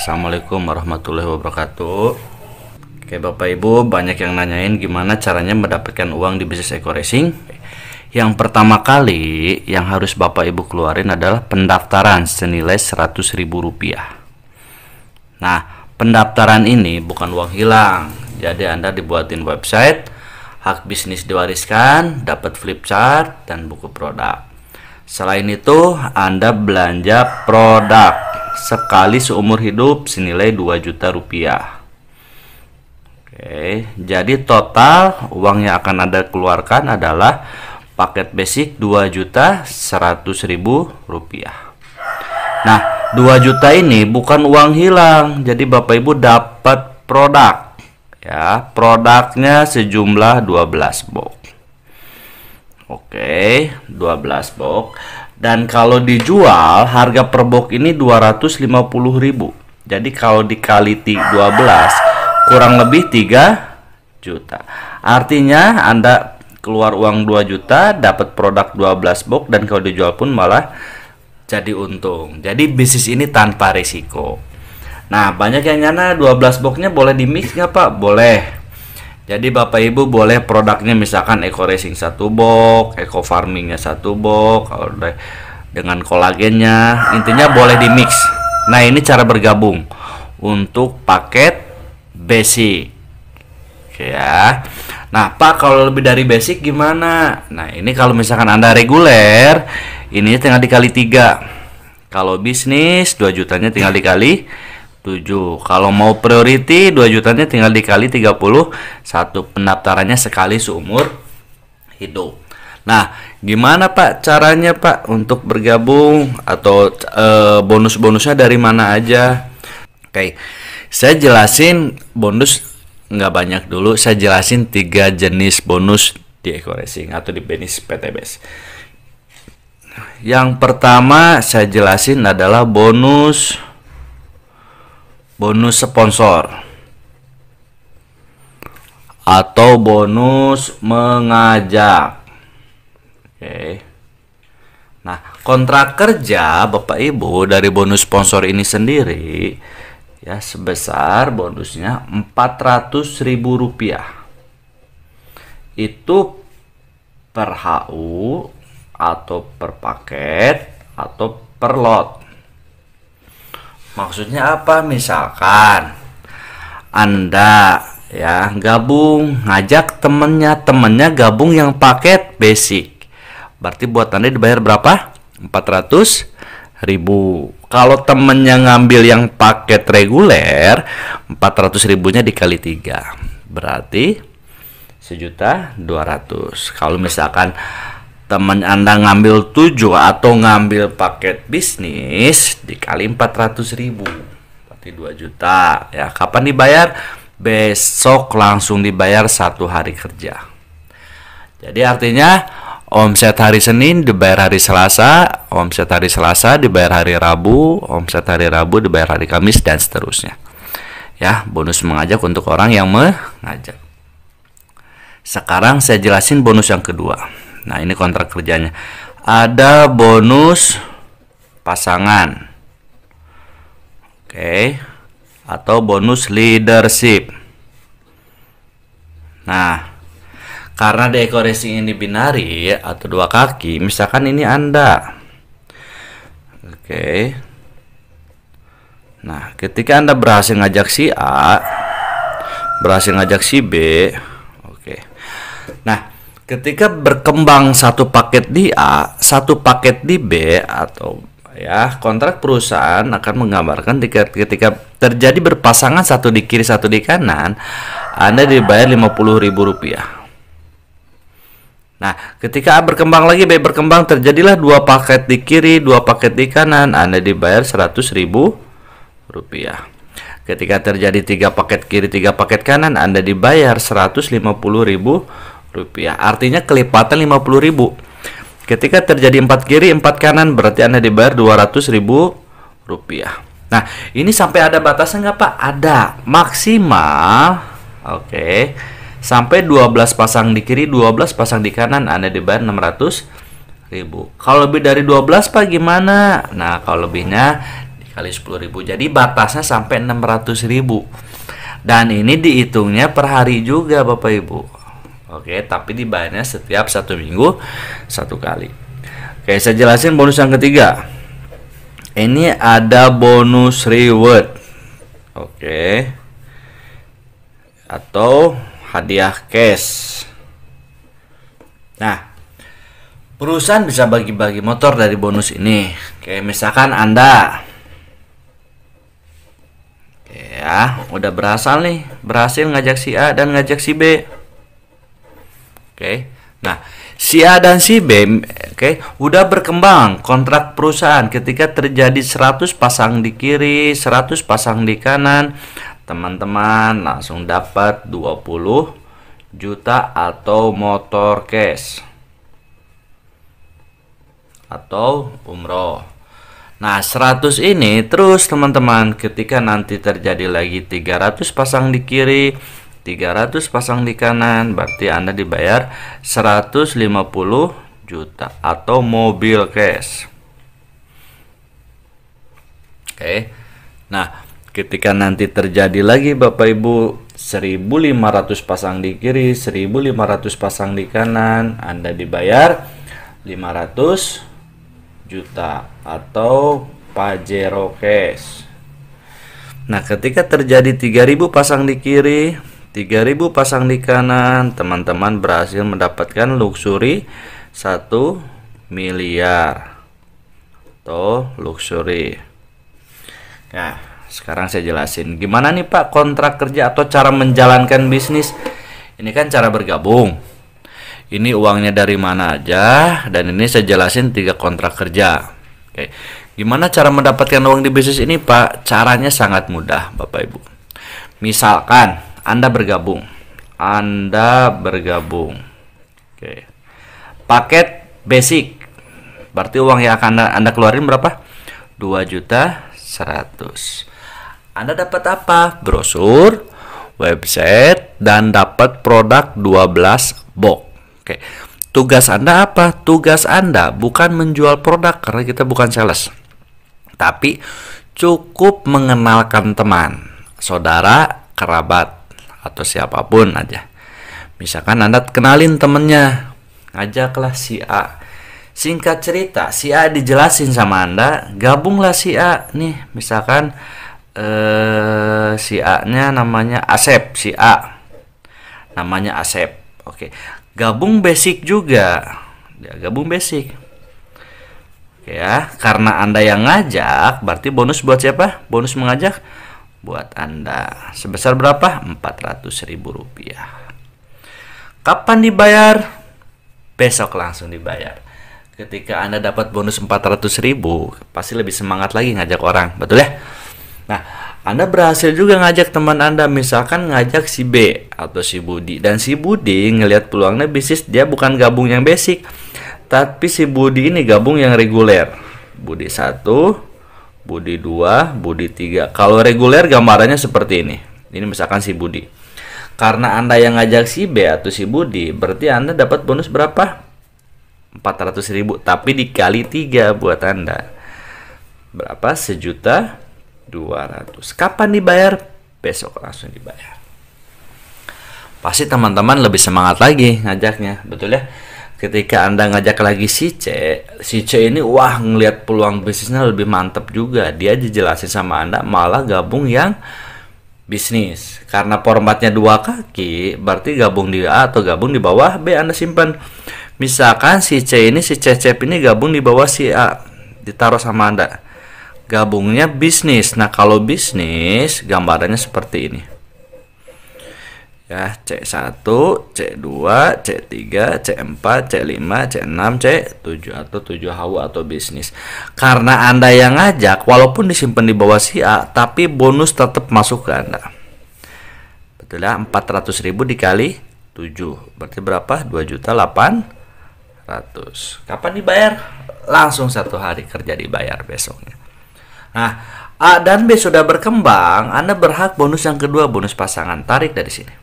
Assalamualaikum warahmatullahi wabarakatuh. Oke Bapak Ibu, banyak yang nanyain gimana caranya mendapatkan uang di bisnis Eko Racing. Yang pertama kali yang harus Bapak Ibu keluarin adalah pendaftaran senilai Rp100.000. Nah, pendaftaran ini bukan uang hilang. Jadi Anda dibuatin website, hak bisnis diwariskan, dapat flip chart dan buku produk. Selain itu, Anda belanja produk sekali seumur hidup senilai Rp2 juta. Oke, jadi total uang yang akan Anda keluarkan adalah paket basic Rp2.100.000. Nah, 2 juta ini bukan uang hilang. Jadi Bapak Ibu dapat produk. Ya, produknya sejumlah 12 box. Oke, 12 box. Dan kalau dijual harga per box ini Rp250.000. Jadi kalau dikali 12 kurang lebih 3 juta. Artinya Anda keluar uang 2 juta dapat produk 12 box dan kalau dijual pun malah jadi untung. Jadi bisnis ini tanpa risiko. Nah, banyak yang nyana 12 boxnya boleh di mix nggak Pak? Boleh. Jadi Bapak Ibu boleh produknya misalkan Eko Racing 1 box, Eko Farmingnya 1 box, kalau dengan kolagennya, intinya boleh di mix. Nah, ini cara bergabung untuk paket basic. Oke ya. Nah, Pak, kalau lebih dari basic gimana? Nah, ini kalau misalkan Anda reguler, ini tinggal dikali 3. Kalau bisnis 2 jutanya tinggal dikali 7. Kalau mau priority 2 jutanya tinggal dikali 31. Pendaftarannya sekali seumur hidup. Nah, gimana Pak caranya Pak untuk bergabung atau bonus-bonusnya dari mana aja? Oke, saya jelasin bonus nggak banyak dulu. Saya jelasin 3 jenis bonus di Eko Racing atau di bisnis PTBS. Yang pertama saya jelasin adalah bonus sponsor atau bonus mengajak. Oke. Nah, kontrak kerja Bapak Ibu dari bonus sponsor ini sendiri ya sebesar bonusnya Rp400.000. Itu per HU atau per paket atau per lot. Maksudnya apa? Misalkan Anda ya gabung, ngajak temennya gabung yang paket basic, berarti buat Anda dibayar berapa? Rp400.000. Kalau temennya ngambil yang paket reguler, 400.000-nya dikali 3, berarti Rp1.200.000. Kalau misalkan teman Anda ngambil 7 atau ngambil paket bisnis dikali 400.000 berarti 2 juta ya. Kapan dibayar? Besok langsung dibayar 1 hari kerja. Jadi artinya omset hari Senin dibayar hari Selasa, omset hari Selasa dibayar hari Rabu, omset hari Rabu dibayar hari Kamis dan seterusnya. Ya, bonus mengajak untuk orang yang mengajak. Sekarang saya jelasin bonus yang kedua. Nah, ini kontrak kerjanya. Ada bonus pasangan. Oke. Atau bonus leadership. Nah, karena di Eko Racing ini binari atau 2 kaki, misalkan ini Anda. Oke. Nah, ketika Anda berhasil ngajak si A, berhasil ngajak si B. Oke. Nah, ketika berkembang satu paket di A, satu paket di B, atau ya kontrak perusahaan akan menggambarkan ketika terjadi berpasangan satu di kiri satu di kanan, Anda dibayar Rp50.000. Nah, ketika A berkembang lagi, B berkembang, terjadilah 2 paket di kiri, 2 paket di kanan, Anda dibayar Rp100.000. Ketika terjadi 3 paket kiri, 3 paket kanan, Anda dibayar Rp150.000. Artinya kelipatan Rp50.000. Ketika terjadi 4 kiri 4 kanan berarti Anda dibayar Rp200.000. Nah, ini sampai ada batasan nggak Pak? Ada, maksimal. Oke. Sampai 12 pasang di kiri, 12 pasang di kanan, Anda dibayar Rp600.000. Kalau lebih dari 12 Pak gimana? Nah, kalau lebihnya kali 10.000. Jadi batasnya sampai 600.000. Dan ini dihitungnya per hari juga Bapak Ibu. Oke, tapi dibayarnya setiap 1 minggu 1 kali. Oke, saya jelasin bonus yang ketiga. Ini ada bonus reward. Oke. Atau hadiah cash. Nah, perusahaan bisa bagi-bagi motor dari bonus ini. Kayak misalkan Anda ya, udah berhasil ngajak si A dan ngajak si B. Oke. Nah, si A dan si B, udah berkembang kontrak perusahaan ketika terjadi 100 pasang di kiri, 100 pasang di kanan. Teman-teman langsung dapat 20 juta atau motor cash atau umroh. Nah, 100 ini terus teman-teman, ketika nanti terjadi lagi 300 pasang di kiri, 300 pasang di kanan, berarti Anda dibayar 150 juta atau mobil cash. Oke. Nah, ketika nanti terjadi lagi Bapak Ibu 1.500 pasang di kiri, 1.500 pasang di kanan, Anda dibayar 500 juta atau Pajero cash. Nah, ketika terjadi 3.000 pasang di kiri, 3.000 pasang di kanan, teman-teman berhasil mendapatkan luxury 1 miliar atau luxury. Nah, sekarang saya jelasin gimana nih Pak kontrak kerja atau cara menjalankan bisnis. Ini kan cara bergabung. Ini uangnya dari mana aja, dan ini saya jelasin 3 kontrak kerja. Oke. Gimana cara mendapatkan uang di bisnis ini Pak? Caranya sangat mudah Bapak Ibu. Misalkan Anda bergabung. Oke. Paket basic. Berarti uang yang akan Anda keluarin berapa? 2.100.000. Anda dapat apa? Brosur, website, dan dapat produk 12 box. Oke. Tugas Anda apa? Tugas Anda bukan menjual produk karena kita bukan sales. Tapi cukup mengenalkan teman, saudara, kerabat, atau siapapun aja. Misalkan Anda kenalin temennya, ngajaklah si A. Singkat cerita, si A dijelasin sama Anda, gabunglah si A. Nih, misalkan si A-nya namanya Asep, si A. Namanya Asep. Oke. Gabung basic juga. Ya, gabung basic. Oke ya, karena Anda yang ngajak, berarti bonus buat siapa? Bonus mengajak buat Anda. Sebesar berapa? 400.000 rupiah. Kapan dibayar? Besok langsung dibayar. Ketika Anda dapat bonus 400.000, pasti lebih semangat lagi ngajak orang, betul ya? Nah, Anda berhasil juga ngajak teman Anda, misalkan ngajak si B atau si Budi, dan si Budi ngelihat peluangnya bisnis, dia bukan gabung yang basic, tapi si Budi ini gabung yang reguler. Budi 1, Budi 2, Budi 3. Kalau reguler gambarannya seperti ini. Ini misalkan si Budi. Karena Anda yang ngajak si B atau si Budi, berarti Anda dapat bonus berapa? 400.000, tapi dikali 3 buat Anda. Berapa? 1.200.000. Kapan dibayar? Besok langsung dibayar. Pasti teman-teman lebih semangat lagi ngajaknya, betul ya? Ketika Anda ngajak lagi si C ini wah ngelihat peluang bisnisnya lebih mantap juga. Dia dijelasin sama Anda malah gabung yang bisnis. Karena formatnya 2 kaki, berarti gabung di A atau gabung di bawah B Anda simpan. Misalkan si C ini, si Cecep ini gabung di bawah si A, ditaruh sama Anda. Gabungnya bisnis. Nah, kalau bisnis gambarannya seperti ini. Ya, C1, C2, C3, C4, C5, C6, C7 atau 7 hawa atau bisnis. Karena Anda yang ngajak, walaupun disimpan di bawah si A, tapi bonus tetap masuk ke Anda. Betul ya, 400.000 dikali 7. Berarti berapa? 2.800.000. Kapan dibayar? Langsung 1 hari kerja dibayar besoknya. Nah, A dan B sudah berkembang, Anda berhak bonus yang kedua, bonus pasangan. Tarik dari sini.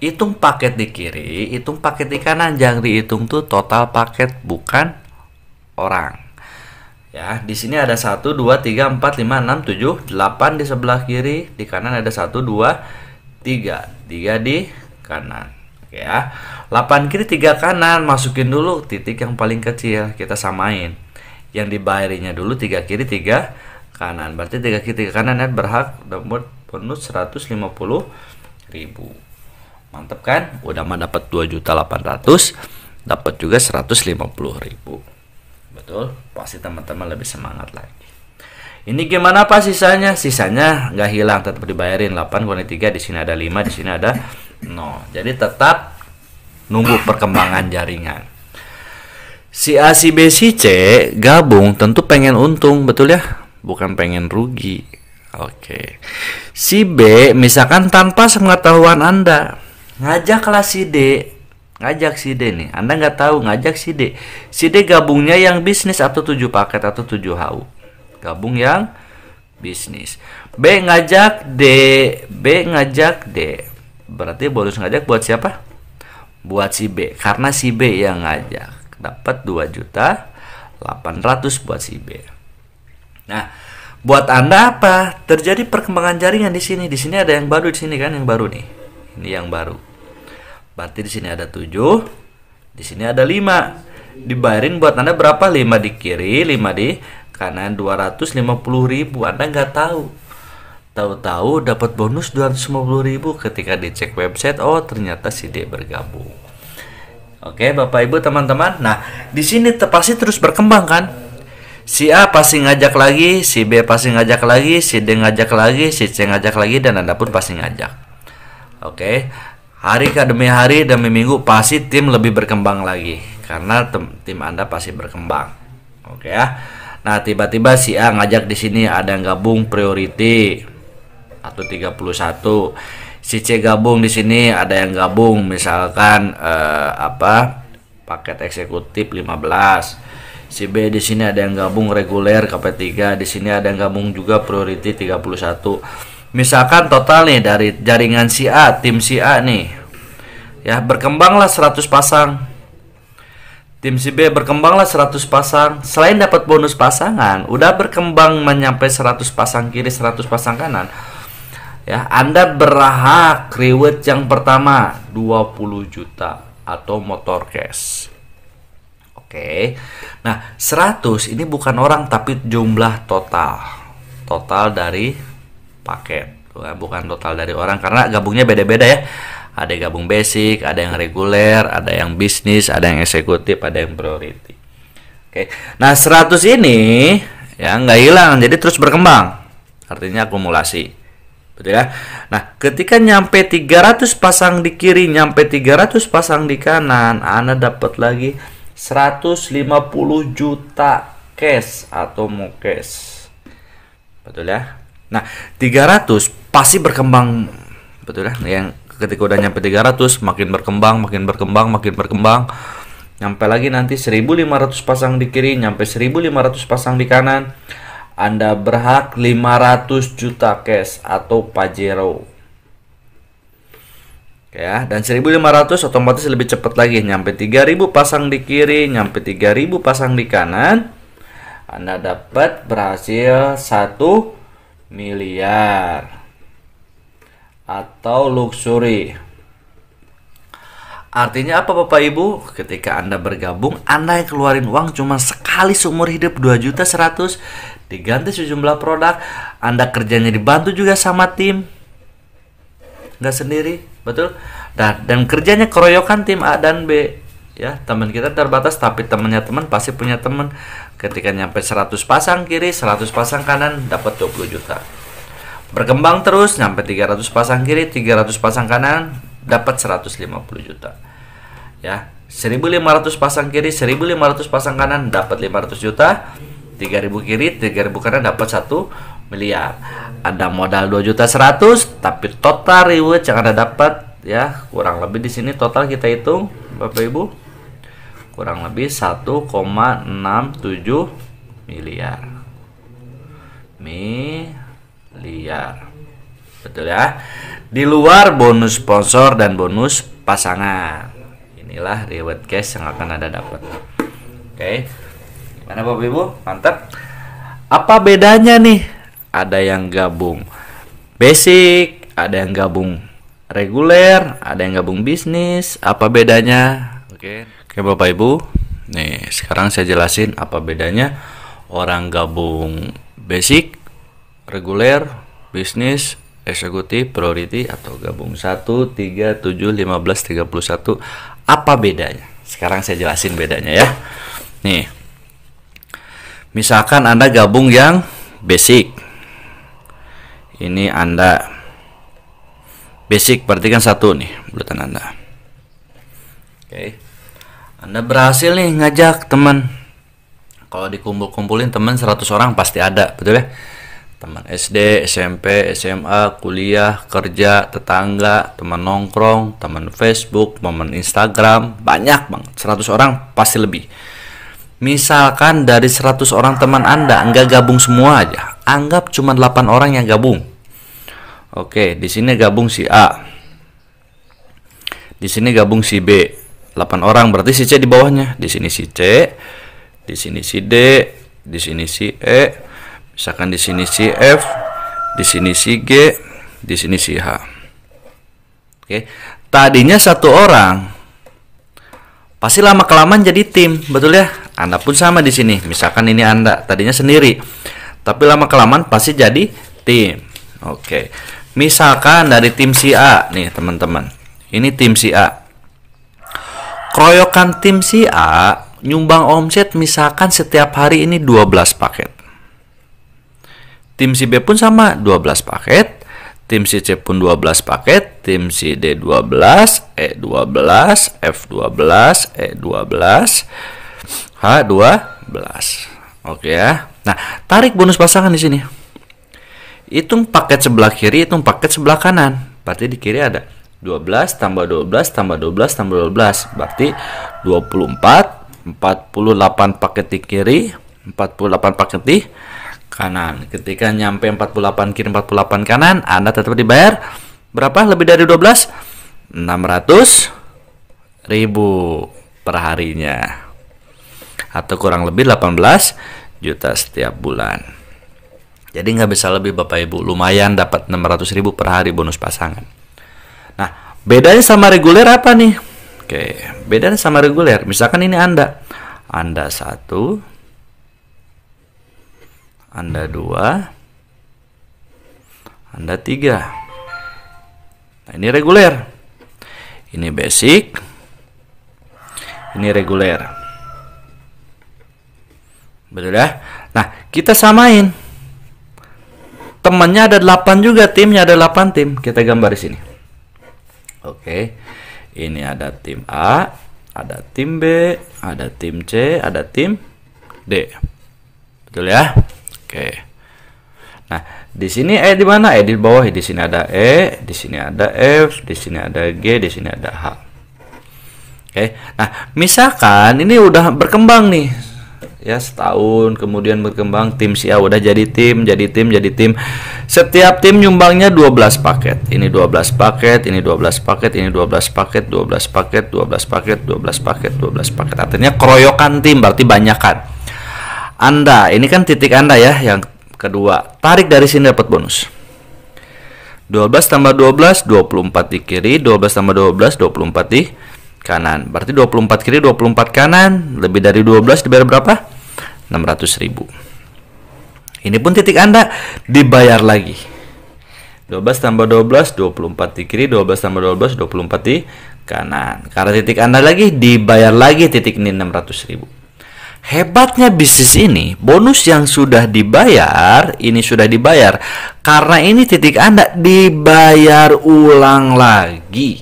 Hitung paket di kiri, hitung paket di kanan. Jangan dihitung tuh total paket, bukan orang. Ya, di sini ada 1 2 3 4 5 6 7 8 di sebelah kiri, di kanan ada 1 2 3. 3 di kanan. Oke ya. 8 kiri 3 kanan, masukin dulu titik yang paling kecil, kita samain. Yang dibayarinya dulu 3 kiri 3 kanan. Berarti 3 kiri 3 kanan ya berhak dapat bonus 150.000. Mantap kan? Udah mah dapat 2.800.000, dapat juga 150.000. Betul, pasti teman-teman lebih semangat lagi. Ini gimana Pak sisanya? Sisanya nggak hilang, tetap dibayarin. 8 kurangi 3, di sini ada 5, di sini ada 0. Jadi tetap nunggu perkembangan jaringan. Si A, si B, si C gabung tentu pengen untung, betul ya? Bukan pengen rugi. Oke. Si B misalkan tanpa sepengetahuan Anda ngajaklah si D. Ngajak si D nih, Anda nggak tahu, ngajak si D. Si D gabungnya yang bisnis atau 7 paket atau 7 HU. Gabung yang bisnis. B ngajak D, B ngajak D. Berarti bonus ngajak buat siapa? Buat si B, karena si B yang ngajak. Dapat 2.800.000 buat si B. Nah, buat Anda apa? Terjadi perkembangan jaringan di sini. Di sini ada yang baru, di sini kan yang baru nih. Ini yang baru. Berarti di sini ada 7, di sini ada 5. Dibayarin buat Anda berapa? 5 di kiri, 5 di kanan, 250.000. Anda nggak tahu. Tahu-tahu dapat bonus 250.000 ketika dicek website. Oh, ternyata si D bergabung. Oke, Bapak Ibu teman-teman. Nah, di sini pasti terus berkembang kan? Si A pasti ngajak lagi, si B pasti ngajak lagi, si D ngajak lagi, si C ngajak lagi, dan Anda pun pasti ngajak. Oke. Hari demi hari demi minggu pasti tim lebih berkembang lagi karena tim Anda pasti berkembang. Oke ya. Nah, tiba-tiba si A ngajak di sini ada yang gabung priority atau 31. Si C gabung di sini ada yang gabung misalkan paket eksekutif 15. Si B di sini ada yang gabung reguler KP3, di sini ada yang gabung juga priority 31. Misalkan total nih dari jaringan si A, tim si A nih, ya berkembanglah 100 pasang. Tim si B berkembanglah 100 pasang. Selain dapat bonus pasangan, udah berkembang menyampai 100 pasang kiri, 100 pasang kanan. Ya, Anda berhak reward yang pertama 20 juta atau motor cash. Oke. Nah, 100 ini bukan orang tapi jumlah total. Total dari paket, bukan total dari orang karena gabungnya beda-beda ya. Ada yang gabung basic, ada yang reguler, ada yang bisnis, ada yang eksekutif, ada yang priority. Oke. Nah, 100 ini ya nggak hilang, jadi terus berkembang. Artinya akumulasi. Betul ya? Nah, ketika nyampe 300 pasang di kiri, nyampe 300 pasang di kanan, Anda dapat lagi 150 juta cash atau mau cash. Betul ya? Nah, 300 pasti berkembang, betul ya? Yang ketika udah nyampe 300 makin berkembang, makin berkembang, makin berkembang. Nyampe lagi nanti 1.500 pasang di kiri, nyampe 1.500 pasang di kanan. Anda berhak 500 juta cash atau Pajero. Ya, dan 1.500 otomatis lebih cepat lagi, nyampe 3.000 pasang di kiri, nyampe 3.000 pasang di kanan. Anda dapat berhasil 1 miliar atau luxury. Artinya apa Bapak Ibu? Ketika Anda bergabung, Anda yang keluarin uang cuma sekali seumur hidup 2.100.000, diganti sejumlah produk. Anda kerjanya dibantu juga sama tim, nggak sendiri, betul? Dan kerjanya keroyokan tim A dan B. Ya, teman kita terbatas tapi temannya teman pasti punya teman. Ketika nyampe 100 pasang kiri, 100 pasang kanan, dapat 20 juta. Berkembang terus, nyampe 300 pasang kiri, 300 pasang kanan, dapat 150 juta. Ya, 1.500 pasang kiri, 1.500 pasang kanan, dapat 500 juta. 3.000 kiri, 3.000 kanan, dapat 1 miliar. Ada modal 2.100.000, tapi total reward yang Anda dapat ya kurang lebih di sini total kita hitung Bapak Ibu kurang lebih 1,67 miliar. Betul ya? Di luar bonus sponsor dan bonus pasangan. Inilah reward cash yang akan Anda dapat. Oke. Mana Bapak Ibu? Mantap. Apa bedanya nih? Ada yang gabung basic, ada yang gabung reguler, ada yang gabung bisnis. Apa bedanya? Oke, Bapak Ibu. Nih, sekarang saya jelasin apa bedanya orang gabung basic, reguler, bisnis, eksekutif, priority, atau gabung 1, 3, 7, 15, 31. Apa bedanya? Sekarang saya jelasin bedanya ya. Nih, misalkan Anda gabung yang basic. Ini Anda basic, berarti kan 1 nih bulanan Anda. Oke. Anda berhasil nih ngajak teman. Kalau dikumpul-kumpulin teman 100 orang pasti ada, betul ya? Teman SD, SMP, SMA, kuliah, kerja, tetangga, teman nongkrong, teman Facebook, teman Instagram, banyak banget. 100 orang pasti lebih. Misalkan dari 100 orang teman Anda enggak gabung semua aja. Anggap cuma 8 orang yang gabung. Oke, di sini gabung si A. Di sini gabung si B. 8 orang berarti si C di bawahnya. Di sini si C, di sini si D, di sini si E. Misalkan di sini si F, di sini si G, di sini si H. Oke, tadinya 1 orang, pasti lama kelamaan jadi tim, betul ya? Anda pun sama di sini. Misalkan ini Anda tadinya sendiri, tapi lama kelamaan pasti jadi tim. Oke, misalkan dari tim si A nih teman-teman. Ini tim si A. Keroyokan tim si A nyumbang omset misalkan setiap hari ini 12 paket. Tim si B pun sama 12 paket, tim si C pun 12 paket, tim si D 12, E 12, F 12, E 12, H 12. Oke ya. Nah, tarik bonus pasangan di sini. Hitung paket sebelah kiri, hitung paket sebelah kanan. Berarti di kiri ada 12 tambah 12 tambah 12 tambah 12. Berarti 24, 48 paket di kiri, 48 paket di kanan. Ketika nyampe 48 kiri 48 kanan, Anda tetap dibayar berapa? Lebih dari 12? 600.000 per harinya. Atau kurang lebih 18 juta setiap bulan. Jadi nggak bisa lebih Bapak Ibu. Lumayan dapat 600.000 per hari bonus pasangan. Nah, bedanya sama reguler apa nih? Oke, bedanya sama reguler. Misalkan ini Anda 1, Anda 2, Anda 3. Nah, ini reguler. Ini basic. Ini reguler. Betul ya? Nah, kita samain. Temannya ada 8 juga, timnya ada 8 tim. Kita gambar di sini. Oke. Ini ada tim A, ada tim B, ada tim C, ada tim D. Betul ya? Oke. Nah, di sini E di mana? E di bawah. Di sini ada E, di sini ada F, di sini ada G, di sini ada H. Oke. Nah, misalkan ini udah berkembang nih. Ya, setahun kemudian berkembang, tim si A udah jadi tim. Setiap tim nyumbangnya 12 paket. Ini 12 paket, ini 12 paket, ini 12 paket, 12 paket, 12 paket, 12 paket, 12 paket. Artinya keroyokan tim, berarti banyakan. Anda, ini kan titik Anda ya, yang kedua. Tarik dari sini dapat bonus. 12 tambah 12, 24 di kiri. 12 tambah 12, 24 di kanan. Berarti 24 kiri, 24 kanan. Lebih dari 12 dibayar berapa? 600.000. Ini pun titik Anda dibayar lagi. 12 tambah 12, 24 di kiri. 12 tambah 12, 24 di kanan. Karena titik Anda lagi, dibayar lagi titik ini 600.000. Hebatnya bisnis ini, bonus yang sudah dibayar, ini sudah dibayar. Karena ini titik Anda dibayar ulang lagi.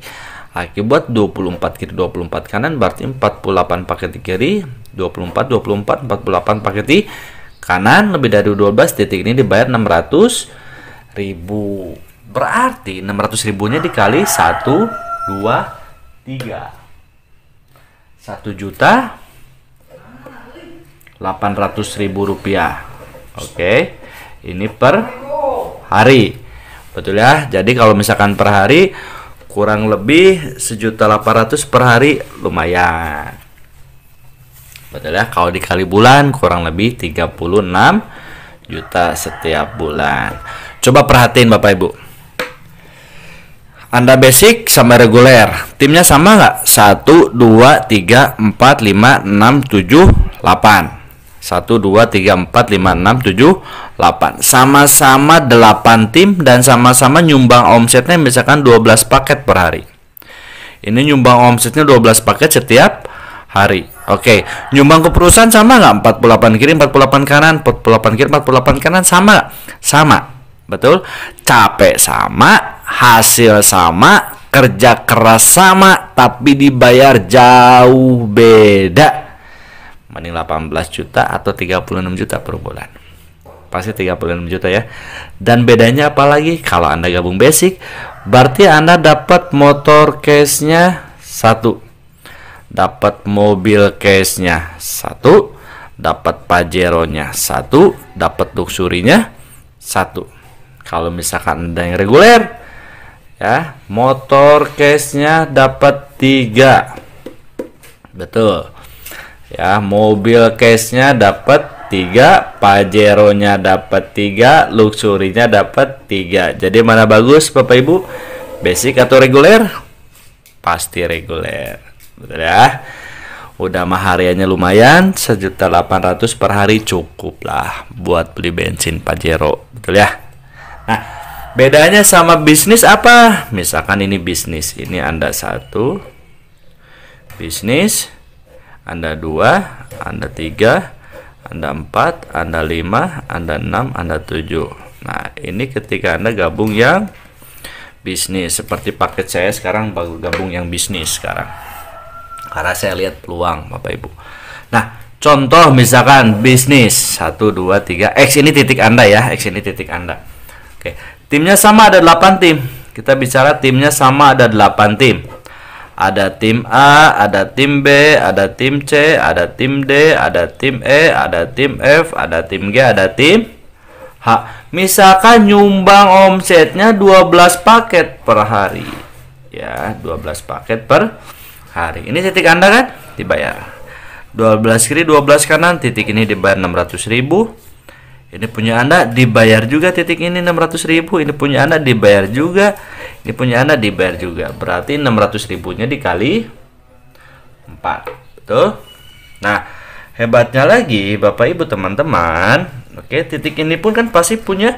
Akibat 24 kiri 24 kanan berarti 48 paket di kiri, 24 24 48 paket di kanan, lebih dari 12 titik ini dibayar 600.000. Berarti 600.000-nya dikali 1 2 3. 1.800.000 rupiah. Oke, ini per hari, betul ya? Jadi kalau misalkan per hari kurang lebih 1.800.000 per hari, lumayan. Betul ya? Kalau dikali bulan kurang lebih 36 juta setiap bulan. Coba perhatiin Bapak Ibu. Anda basic sama reguler, timnya sama nggak? 1, 2, 3, 4, 5, 6, 7, 8. 1, 2, 3, 4, 5, 6, 7, 8. Sama-sama 8 tim dan sama-sama nyumbang omsetnya misalkan 12 paket per hari. Ini nyumbang omsetnya 12 paket setiap hari. Oke, nyumbang ke perusahaan sama nggak? 48 kiri, 48 kanan, 48 kiri, 48 kanan, sama nggak? Sama, betul. Capek sama, hasil sama, kerja keras sama, tapi dibayar jauh beda. Mending 18 juta atau 36 juta per bulan. Pasti 36 juta ya. Dan bedanya apa lagi? Kalau Anda gabung basic, berarti Anda dapat motor case-nya 1, dapat mobil case-nya 1, dapat Pajero-nya 1, dapat Luxury-nya 1. Kalau misalkan Anda yang reguler, ya, motor case-nya dapat 3. Betul. Ya, mobil case-nya dapat 3, Pajero-nya dapat 3, Luxury-nya dapat 3. Jadi mana bagus Bapak Ibu? Basic atau reguler? Pasti reguler. Betul ya? Udah mah hariannya lumayan, 1.800.000 per hari cukup lah buat beli bensin Pajero. Betul ya? Nah, bedanya sama bisnis apa? Misalkan ini bisnis, ini Anda 1 bisnis, Anda 2, Anda 3, Anda 4, Anda 5, Anda 6, Anda 7. Nah, ini ketika Anda gabung yang bisnis. Seperti paket saya sekarang gabung yang bisnis sekarang. Karena saya lihat peluang Bapak Ibu. Nah, contoh misalkan bisnis 1, 2, 3. X ini titik Anda ya. X ini titik Anda. Oke, timnya sama ada 8 tim. Kita bicara timnya sama ada 8 tim. Ada tim A, ada tim B, ada tim C, ada tim D, ada tim E, ada tim F, ada tim G, ada tim H. Misalkan nyumbang omsetnya 12 paket per hari. Ya, 12 paket per hari. Ini titik Anda kan? Dibayar. 12 kiri, 12 kanan, titik ini dibayar 600.000. Ini punya Anda dibayar juga titik ini 600.000. Ini punya Anda dibayar juga. Ini punya Anda dibayar juga. Berarti 600.000-nya dikali 4. Betul? Nah, hebatnya lagi Bapak Ibu teman-teman. Oke, titik ini pun kan pasti punya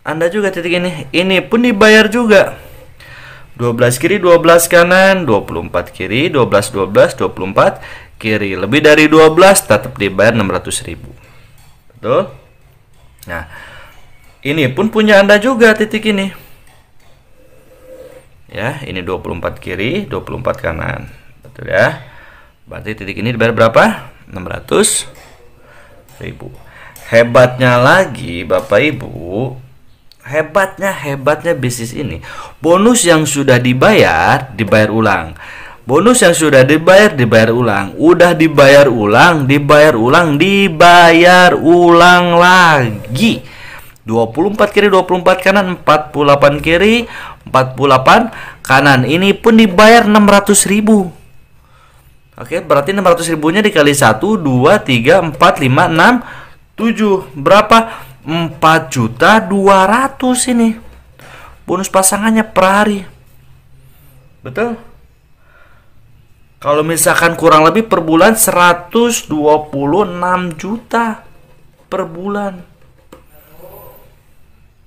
Anda juga titik ini. Ini pun dibayar juga. 12 kiri, 12 kanan, 24 kiri, 12, 12, 24 kiri. Lebih dari 12 tetap dibayar 600.000. Betul? Nah, ini pun punya Anda juga titik ini. Ya, ini 24 kiri, 24 kanan. Betul ya? Berarti titik ini dibayar berapa? 600.000. Hebatnya lagi Bapak Ibu, hebatnya bisnis ini. Bonus yang sudah dibayar ulang. Bonus yang sudah dibayar ulang. Udah dibayar ulang lagi. 24 kiri, 24 kanan, 48 kiri, 48 kanan. Ini pun dibayar 600.000. Oke, berarti 600.000-nya dikali 1, 2, 3, 4, 5, 6, 7. Berapa? 4.200.000 ini. Bonus pasangannya per hari. Betul? Kalau misalkan kurang lebih per bulan 126 juta per bulan.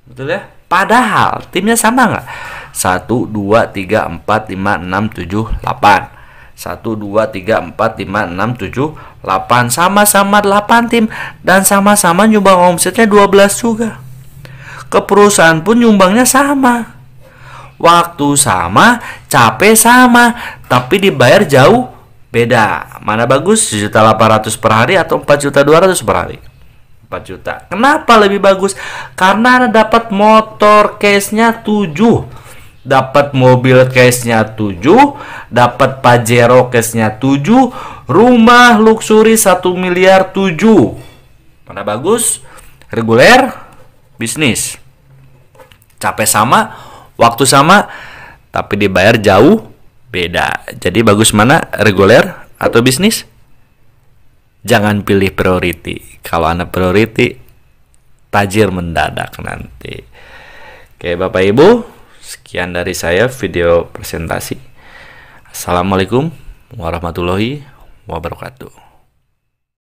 Betul ya? Padahal timnya sama nggak? 1, 2, 3, 4, 5, 6, 7, 8. 1, 2, 3, 4, 5, 6, 7, 8. Sama-sama 8 tim. Dan sama-sama nyumbang omsetnya 12 juga. Ke perusahaan pun nyumbangnya sama. Waktu sama, capek sama, tapi dibayar jauh beda. Mana bagus? 1.800.000 per hari atau 4.200.000 per hari? 4 juta. Kenapa lebih bagus? Karena Anda dapat motor case-nya 7, dapat mobil case-nya 7, dapat Pajero case-nya 7, rumah luxury 1 miliar 7. Mana bagus? Reguler, bisnis. Capek sama, waktu sama, tapi dibayar jauh beda. Jadi bagus mana? Reguler atau bisnis? Jangan pilih priority. Kalau Anda priority, tajir mendadak nanti. Oke, Bapak Ibu, sekian dari saya video presentasi. Assalamualaikum warahmatullahi wabarakatuh.